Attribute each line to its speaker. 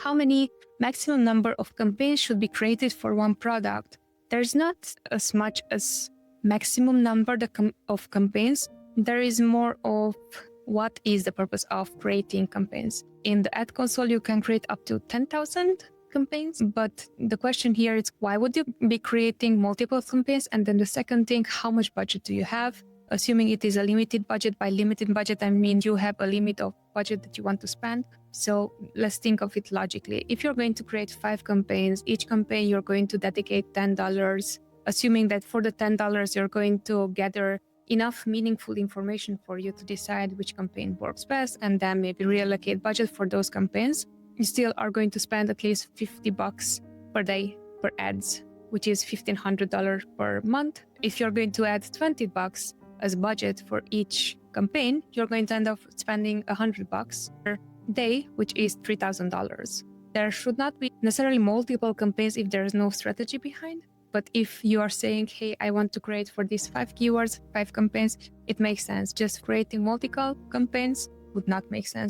Speaker 1: how many maximum number of campaigns should be created for one product. There's not as much as maximum number of campaigns. There is more of what is the purpose of creating campaigns. In the ad console, you can create up to 10,000 campaigns, but the question here is, why would you be creating multiple campaigns? And then the second thing, how much budget do you have? Assuming it is a limited budget. By limited budget, I mean you have a limit of budget that you want to spend. So let's think of it logically. If you're going to create 5 campaigns, each campaign you're going to dedicate $10, assuming that for the $10 you're going to gather enough meaningful information for you to decide which campaign works best, and then maybe reallocate budget for those campaigns, you still are going to spend at least $50 per day per ads, which is $1,500 per month. If you're going to add $20 as budget for each campaign, you're going to end up spending $100 per day, which is $3,000. There should not be necessarily multiple campaigns if there is no strategy behind. But if you are saying, hey, I want to create for these 5 keywords, 5 campaigns, it makes sense. Just creating multiple campaigns would not make sense.